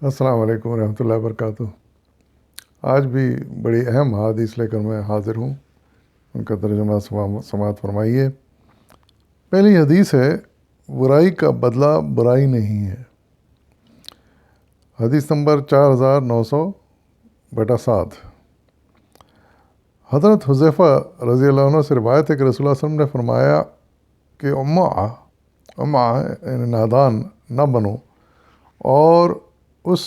السلام علیکم ورحمۃ اللہ وبرکاتہ۔ آج بھی بڑی اہم حدیث لے کر میں حاضر ہوں، ان کا ترجمہ سماعت فرمائیے۔ پہلی حدیث ہے، برائی کا بدلہ برائی نہیں ہے۔ حدیث نمبر 4900/7۔ حضرت حذیفہ رضی اللہ عنہ سے روایت ہے کہ رسول اللہ صلی اللہ علیہ وسلم نے فرمایا کہ امّا یعنی نادان نہ بنو، اور اس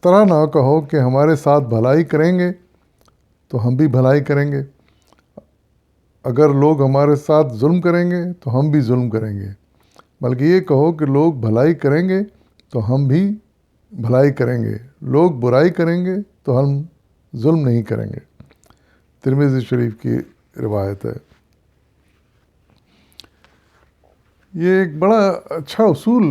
طرح نہ کہو کہ ہمارے ساتھ بھلائی کریں گے تو ہم بھی بھلائی کریں گے، اگر لوگ ہمارے ساتھ ظلم کریں گے تو ہم بھی ظلم کریں گے، بلکہ یہ کہو کہ لوگ بھلائی کریں گے تو ہم بھی بھلائی کریں گے، لوگ برائی کریں گے تو ہم ظلم نہیں کریں گے۔ ترمذی شریف کی روایت ہے۔ یہ ایک بڑا اچھا اصول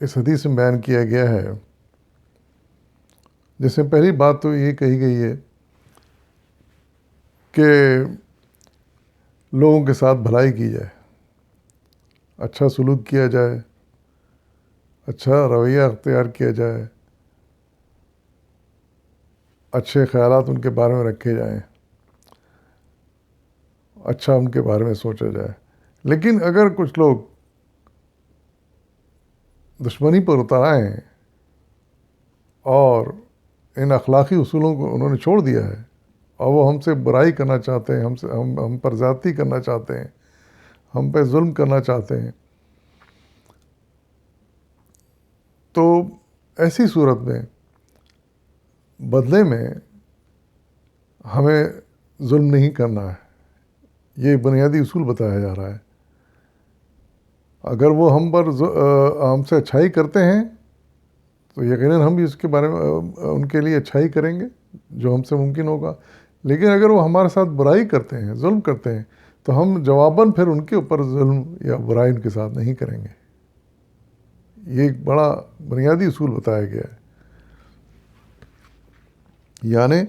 اس حدیث میں بیان کیا گیا ہے، جس میں پہلی بات تو یہ کہی گئی ہے کہ لوگوں کے ساتھ بھلائی کی جائے، اچھا سلوک کیا جائے، اچھا رویہ اختیار کیا جائے، اچھے خیالات ان کے بارے میں رکھے جائیں، اچھا ان کے بارے میں سوچا جائے۔ لیکن اگر کچھ لوگ دشمنی پر اتر آئیں اور ان اخلاقی اصولوں کو انہوں نے چھوڑ دیا ہے اور وہ ہم سے برائی کرنا چاہتے ہیں، ہم پر زیادتی کرنا چاہتے ہیں، ہم پہ ظلم کرنا چاہتے ہیں، تو ایسی صورت میں بدلے میں ہمیں ظلم نہیں کرنا ہے۔ یہ بنیادی اصول بتایا جا رہا ہے۔ اگر وہ ہم سے اچھائی کرتے ہیں تو یقیناً ہم بھی اس کے بارے میں ان کے لیے اچھائی کریں گے جو ہم سے ممکن ہوگا، لیکن اگر وہ ہمارے ساتھ برائی کرتے ہیں، ظلم کرتے ہیں، تو ہم جواباً پھر ان کے اوپر ظلم یا برائی ان کے ساتھ نہیں کریں گے۔ یہ ایک بڑا بنیادی اصول بتایا گیا ہے۔ یعنی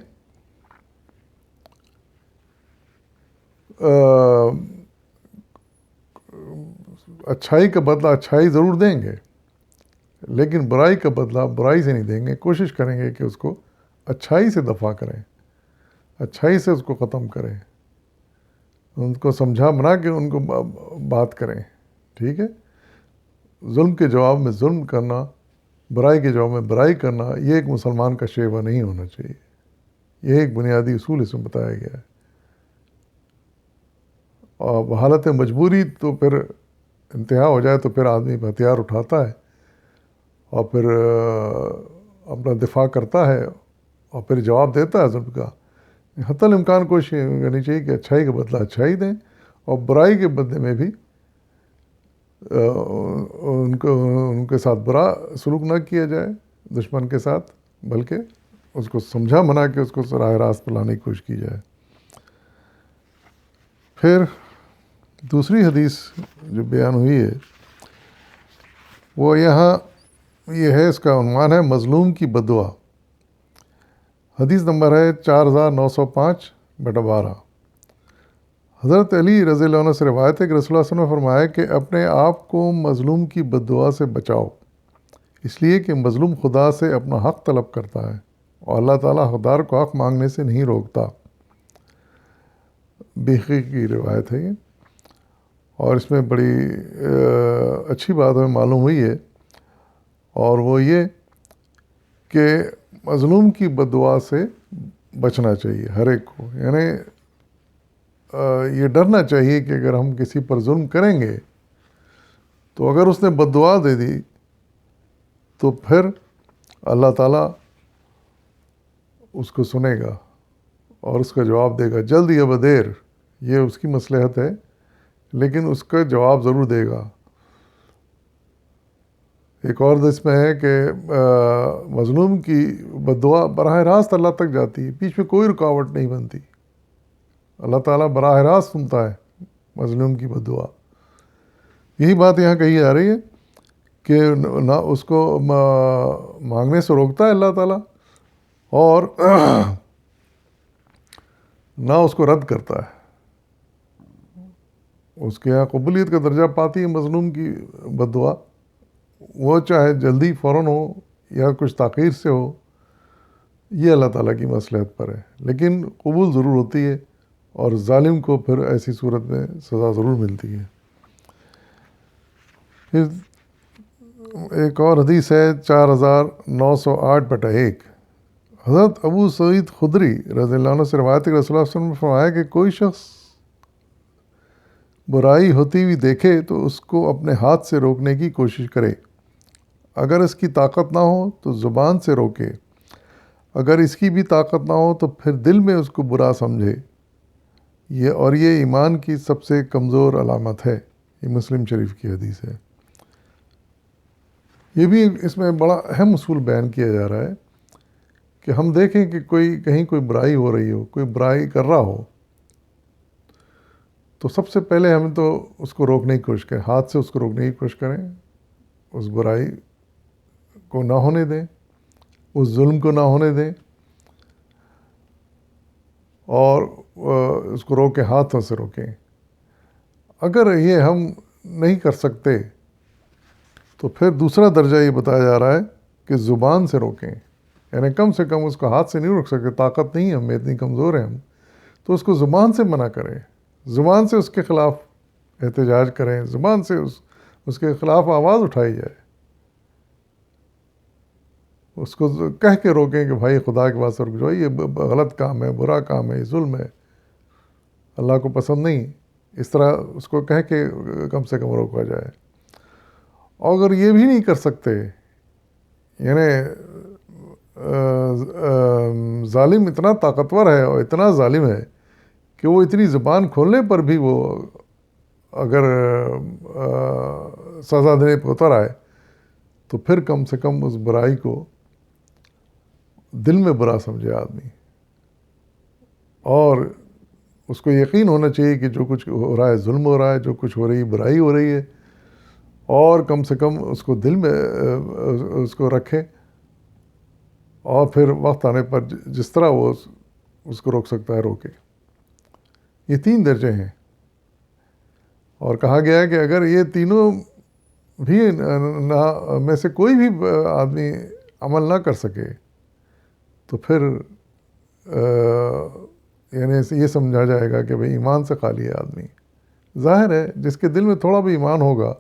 اچھائی کا بدلہ اچھائی ضرور دیں گے، لیکن برائی کا بدلہ برائی سے نہیں دیں گے۔ کوشش کریں گے کہ اس کو اچھائی سے دفع کریں، اچھائی سے اس کو ختم کریں، ان کو سمجھا بنا کے ان کو بات کریں، ٹھیک ہے۔ ظلم کے جواب میں ظلم کرنا، برائی کے جواب میں برائی کرنا، یہ ایک مسلمان کا شیوہ نہیں ہونا چاہیے۔ یہ ایک بنیادی اصول اس میں بتایا گیا ہے۔ اور حالت مجبوری تو پھر انتہا ہو جائے تو پھر آدمی ہتھیار اٹھاتا ہے اور پھر اپنا دفاع کرتا ہے اور پھر جواب دیتا ہے ظلم کا۔ حتی الامکان کوشش کرنی چاہیے کہ اچھائی کا بدلہ اچھائی دیں، اور برائی کے بدلے میں بھی ان کے ساتھ برا سلوک نہ کیا جائے دشمن کے ساتھ، بلکہ اس کو سمجھا بنا کے اس کو راہ راست پر لانے کی کوشش کی جائے۔ پھر دوسری حدیث جو بیان ہوئی ہے وہ یہاں یہ ہے، اس کا عنوان ہے مظلوم کی بددعا۔ حدیث نمبر ہے 4905/12۔ حضرت علی رضی اللہ عنہ سے روایت ہے کہ رسول اللہ صلی اللہ علیہ وسلم نے فرمایا کہ اپنے آپ کو مظلوم کی بددعا سے بچاؤ، اس لیے کہ مظلوم خدا سے اپنا حق طلب کرتا ہے اور اللہ تعالیٰ حقدار کو حق مانگنے سے نہیں روکتا۔ بیہقی کی روایت ہے یہ، اور اس میں بڑی اچھی بات ہمیں معلوم ہوئی ہے، اور وہ یہ کہ مظلوم کی بددعا سے بچنا چاہیے ہر ایک کو۔ یعنی یہ ڈرنا چاہیے کہ اگر ہم کسی پر ظلم کریں گے تو اگر اس نے بددعا دے دی تو پھر اللہ تعالیٰ اس کو سنے گا اور اس کا جواب دے گا، جلد یا بدیر، یہ اس کی مصلحت ہے، لیکن اس کا جواب ضرور دے گا۔ ایک اور اس میں ہے کہ مظلوم کی بددعا براہ راست اللہ تک جاتی ہے، بیچ میں کوئی رکاوٹ نہیں بنتی، اللہ تعالیٰ براہ راست سنتا ہے مظلوم کی بددعا۔ یہی بات یہاں کہی جا رہی ہے کہ نہ اس کو مانگنے سے روکتا ہے اللہ تعالیٰ، اور نہ اس کو رد کرتا ہے۔ اس کے یہاں قبولیت کا درجہ پاتی ہے مظلوم کی بددعا، وہ چاہے جلدی فوراً ہو یا کچھ تاخیر سے ہو، یہ اللہ تعالیٰ کی مصلحت پر ہے، لیکن قبول ضرور ہوتی ہے، اور ظالم کو پھر ایسی صورت میں سزا ضرور ملتی ہے۔ پھر ایک اور حدیث ہے 4908/1، حضرت ابو سعید خدری رضی اللہ عنہ سے روایت ہے کہ رسول اللہ صلی اللہ علیہ وسلم نے فرمایا کہ کوئی شخص برائی ہوتی ہوئی دیکھے تو اس کو اپنے ہاتھ سے روکنے کی کوشش کرے، اگر اس کی طاقت نہ ہو تو زبان سے روکے، اگر اس کی بھی طاقت نہ ہو تو پھر دل میں اس کو برا سمجھے، یہ ایمان کی سب سے کمزور علامت ہے۔ یہ مسلم شریف کی حدیث ہے۔ یہ بھی اس میں بڑا اہم اصول بیان کیا جا رہا ہے کہ ہم دیکھیں کہ کہیں کوئی برائی ہو رہی ہو، کوئی برائی کر رہا ہو، تو سب سے پہلے ہم تو اس کو روکنے کی کوشش کریں، ہاتھ سے اس کو روکنے کی کوشش کریں، اس برائی کو نہ ہونے دیں، اس ظلم کو نہ ہونے دیں، اور اس کو روکیں، ہاتھوں سے روکیں۔ اگر یہ ہم نہیں کر سکتے تو پھر دوسرا درجہ یہ بتایا جا رہا ہے کہ زبان سے روکیں، یعنی کم سے کم اس کو ہاتھ سے نہیں روک سکتے، طاقت نہیں ہے ہم میں، اتنی کمزور ہیں ہم، تو اس کو زبان سے منع کریں، زبان سے اس کے خلاف احتجاج کریں، زبان سے اس کے خلاف آواز اٹھائی جائے، اس کو کہہ کے روکیں کہ بھائی خدا کے واسطے رک جاؤ، یہ غلط کام ہے، برا کام ہے، یہ ظلم ہے، اللہ کو پسند نہیں، اس طرح اس کو کہہ کے کم سے کم روکا جائے۔ اور اگر یہ بھی نہیں کر سکتے، یعنی ظالم اتنا طاقتور ہے اور اتنا ظالم ہے کہ وہ اتنی زبان کھولنے پر بھی وہ اگر سزا دینے پہ اتر آئے تو پھر کم سے کم اس برائی کو دل میں برا سمجھے آدمی، اور اس کو یقین ہونا چاہیے کہ جو کچھ ہو رہا ہے ظلم ہو رہا ہے، جو کچھ ہو رہی برائی ہو رہی ہے، اور کم سے کم اس کو دل میں اس کو رکھے، اور پھر وقت آنے پر جس طرح وہ اس کو روک سکتا ہے روکے۔ یہ 3 درجے ہیں، اور کہا گیا ہے کہ اگر یہ تینوں بھی میں سے کوئی بھی آدمی عمل نہ کر سکے تو پھر یعنی یہ سمجھا جائے گا کہ بھئی ایمان سے خالی ہے آدمی۔ ظاہر ہے جس کے دل میں تھوڑا بھی ایمان ہوگا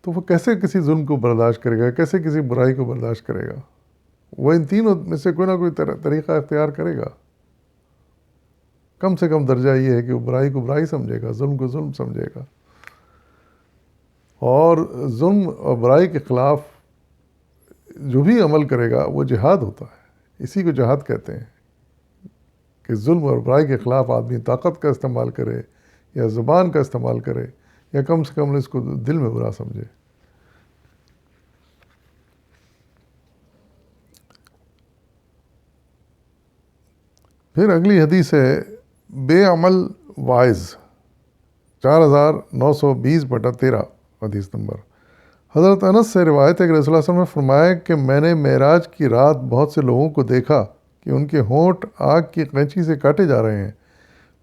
تو وہ کیسے کسی ظلم کو برداشت کرے گا، کیسے کسی برائی کو برداشت کرے گا؟ وہ ان تینوں میں سے کوئی نہ کوئی طریقہ اختیار کرے گا۔ کم سے کم درجہ یہ ہے کہ وہ برائی کو برائی سمجھے گا، ظلم کو ظلم سمجھے گا، اور ظلم اور برائی کے خلاف جو بھی عمل کرے گا وہ جہاد ہوتا ہے۔ اسی کو جہاد کہتے ہیں کہ ظلم اور برائی کے خلاف آدمی طاقت کا استعمال کرے یا زبان کا استعمال کرے، یا کم سے کم اس کو دل میں برا سمجھے۔ پھر اگلی حدیث ہے بے عمل واعظ، 4920/13 حدیث نمبر۔ حضرت انس سے روایت ہے کہ رسول اللہ صلی اللہ علیہ وسلم نے فرمایا کہ میں نے معراج کی رات بہت سے لوگوں کو دیکھا کہ ان کے ہونٹ آگ کی قینچی سے کاٹے جا رہے ہیں۔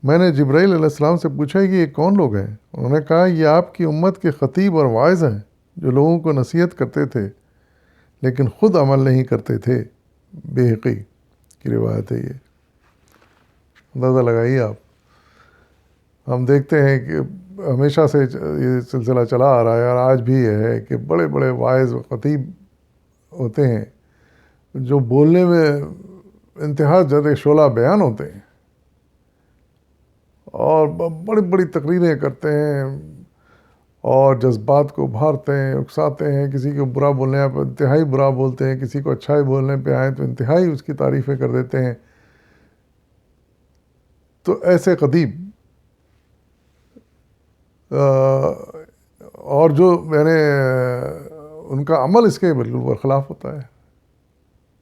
میں نے جبرائیل علیہ السلام سے پوچھا کہ یہ کون لوگ ہیں؟ انہوں نے کہا یہ آپ کی امت کے خطیب اور واعظ ہیں جو لوگوں کو نصیحت کرتے تھے لیکن خود عمل نہیں کرتے تھے۔ بیہقی کی روایت ہے یہ۔ اندازہ لگائیے آپ، ہم دیکھتے ہیں کہ ہمیشہ سے یہ سلسلہ چلا آ رہا ہے، اور آج بھی یہ ہے کہ بڑے بڑے واعظ و خطیب ہوتے ہیں جو بولنے میں انتہا جد شعلہ بیان ہوتے ہیں، اور بڑی بڑی تقریریں کرتے ہیں، اور جذبات کو ابھارتے ہیں، اکساتے ہیں، کسی کو برا بولنے پہ انتہائی برا بولتے ہیں، کسی کو اچھائی بولنے پہ آئیں تو انتہائی اس کی تعریفیں کر دیتے ہیں۔ تو ایسے خطیب اور جو یعنی ان کا عمل اس کے بالکل برخلاف ہوتا ہے،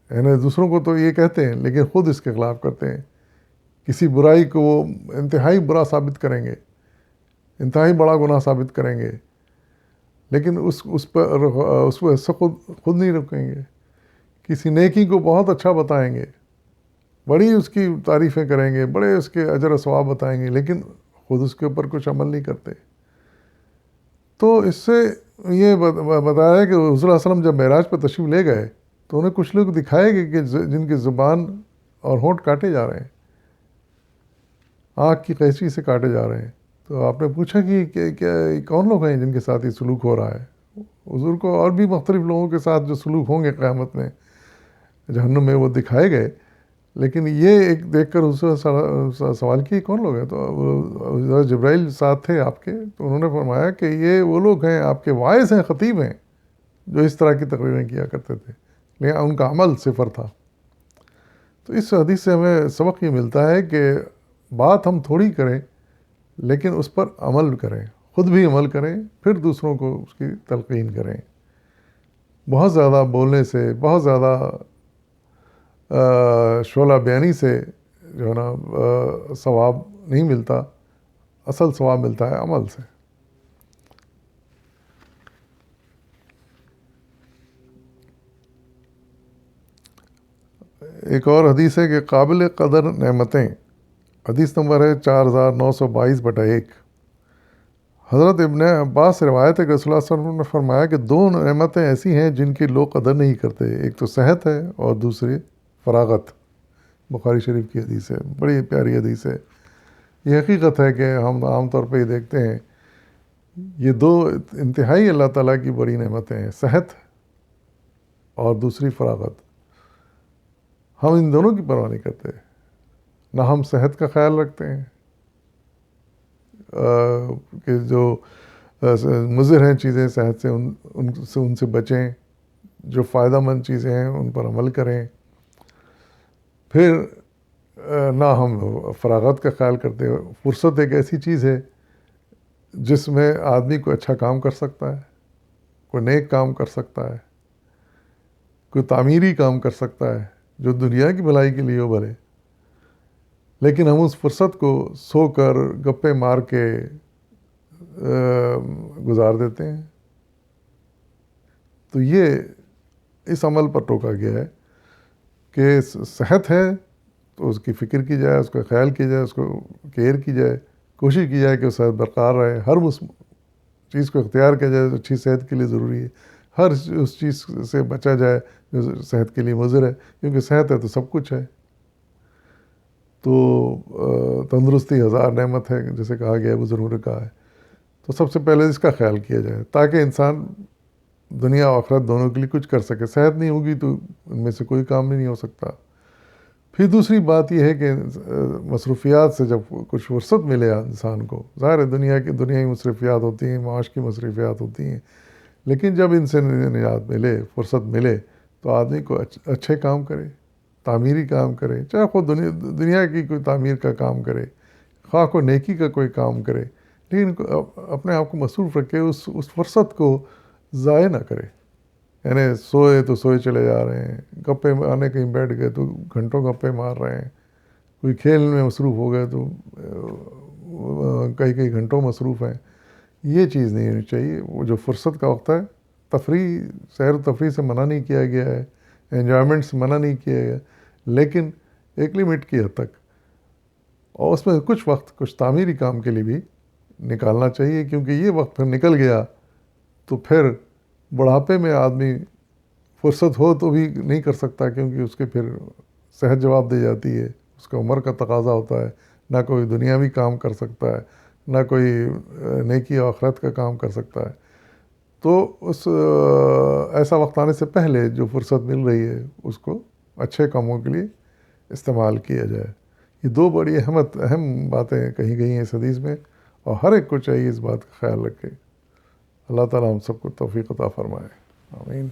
یعنی دوسروں کو تو یہ کہتے ہیں لیکن خود اس کے خلاف کرتے ہیں۔ کسی برائی کو وہ انتہائی برا ثابت کریں گے، انتہائی بڑا گناہ ثابت کریں گے، لیکن اس پر خود نہیں رکیں گے۔ کسی نیکی کو بہت اچھا بتائیں گے، بڑی اس کی تعریفیں کریں گے، بڑے اس کے اجر و ثواب بتائیں گے، لیکن خود اس کے اوپر کچھ عمل نہیں کرتے۔ تو اس سے یہ بتایا ہے کہ حضور صلی اللہ علیہ وسلم جب معراج پر تشریف لے گئے تو انہیں کچھ لوگ دکھائے گئے کہ جن کی زبان اور ہونٹ کاٹے جا رہے ہیں، آنکھ کی قینچی سے کاٹے جا رہے ہیں. تو آپ نے پوچھا کہ کیا کون لوگ ہیں جن کے ساتھ یہ سلوک ہو رہا ہے؟ حضور کو اور بھی مختلف لوگوں کے ساتھ جو سلوک ہوں گے قیامت میں جہنم میں وہ دکھائے گئے، لیکن یہ ایک دیکھ کر حضور سوال کیا کون لوگ ہیں؟ تو جبرائیل ساتھ تھے آپ کے، تو انہوں نے فرمایا کہ یہ وہ لوگ ہیں، آپ کے واعظ ہیں، خطیب ہیں، جو اس طرح کی تقریریں کیا کرتے تھے، لیکن ان کا عمل صفر تھا. تو اس حدیث سے ہمیں سبق یہ ملتا ہے کہ بات ہم تھوڑی کریں لیکن اس پر عمل کریں، خود بھی عمل کریں، پھر دوسروں کو اس کی تلقین کریں. بہت زیادہ بولنے سے، بہت زیادہ شعلہ بیانی سے جو ہے نا ثواب نہیں ملتا، اصل ثواب ملتا ہے عمل سے. ایک اور حدیث ہے کہ قابل قدر نعمتیں، حدیث نمبر ہے 4922/1. حضرت ابن عباس سے روایت ہے کہ رسول اللہ صلی اللہ علیہ وسلم نے فرمایا کہ 2 نعمتیں ایسی ہیں جن کی لوگ قدر نہیں کرتے، ایک تو صحت ہے اور دوسری فراغت. بخاری شریف کی حدیث ہے، بڑی پیاری حدیث ہے. یہ حقیقت ہے کہ ہم عام طور پہ یہ دیکھتے ہیں یہ 2 انتہائی اللہ تعالیٰ کی بڑی نعمتیں ہیں، صحت اور دوسری فراغت. ہم ان دونوں کی پرواہ نہیں کرتے، نہ ہم صحت کا خیال رکھتے ہیں کہ جو مضر ہیں چیزیں صحت سے ان سے بچیں، جو فائدہ مند چیزیں ہیں ان پر عمل کریں. پھر نہ ہم فراغت کا خیال کرتے. فرصت ایک ایسی چیز ہے جس میں آدمی کوئی اچھا کام کر سکتا ہے، کوئی نیک کام کر سکتا ہے، کوئی تعمیری کام کر سکتا ہے جو دنیا کی بھلائی کے لیے ہو بھلے، لیکن ہم اس فرصت کو سو کر گپے مار کے گزار دیتے ہیں. تو یہ اس عمل پر ٹوکا گیا ہے کہ صحت ہے تو اس کی فکر کی جائے، اس کا خیال کیا جائے، اس کو کیئر کی جائے، کوشش کی جائے کہ وہ صحت برقرار رہے. ہر اس چیز کو اختیار کیا جائے جو اچھی صحت کے لیے ضروری ہے، ہر اس چیز سے بچا جائے جو صحت کے لیے مضر ہے، کیونکہ صحت ہے تو سب کچھ ہے. تو تندرستی 1000 نعمت ہے جیسے کہا گیا ہے، بزرگوں نے کہا ہے. تو سب سے پہلے اس کا خیال کیا جائے تاکہ انسان دنیا و آخرت دونوں کے لیے کچھ کر سکے. صحت نہیں ہوگی تو ان میں سے کوئی کام نہیں ہو سکتا. پھر دوسری بات یہ ہے کہ مصروفیات سے جب کچھ فرصت ملے انسان کو، ظاہر ہے دنیائی مصروفیات ہوتی ہیں، معاش کی مصروفیات ہوتی ہیں، لیکن جب ان سے نجات ملے، فرصت ملے، تو آدمی کو اچھے کام کرے، تعمیری کام کرے، چاہے خود دنیا کی کوئی تعمیر کا کام کرے، خواہ کو نیکی کا کوئی کام کرے، لیکن اپنے آپ کو مصروف رکھے، اس فرصت کو ضائع نہ کرے. یعنی سوئے تو سوئے چلے جا رہے ہیں، گپے آنے کہیں بیٹھ گئے تو گھنٹوں گپے مار رہے ہیں، کوئی کھیل میں مصروف ہو گئے تو کئی گھنٹوں مصروف ہیں. یہ چیز نہیں ہونی چاہیے. وہ جو فرصت کا وقت ہے، تفریح، سیر و تفریح سے منع نہیں کیا گیا ہے، انجوائمنٹ سے منع نہیں کیا گیا، لیکن ایک لمٹ کی حد تک، اور اس میں کچھ وقت کچھ تعمیری کام کے لیے بھی نکالنا چاہیے. کیونکہ یہ وقت پھر نکل گیا تو پھر بڑھاپے میں آدمی فرصت ہو تو بھی نہیں کر سکتا، کیونکہ اس کے پھر صحت جواب دے جاتی ہے، اس کا عمر کا تقاضا ہوتا ہے. نہ کوئی دنیاوی کام کر سکتا ہے، نہ کوئی نیکی و آخرت کا کام کر سکتا ہے. تو ایسا وقت آنے سے پہلے جو فرصت مل رہی ہے اس کو اچھے کاموں کے لیے استعمال کیا جائے. یہ 2 بڑی اہم باتیں کہی گئی ہیں اس حدیث میں، اور ہر ایک کو چاہیے اس بات کا خیال رکھے. اللہ تعالیٰ ہم سب کو توفیق عطا فرمائے. آمین.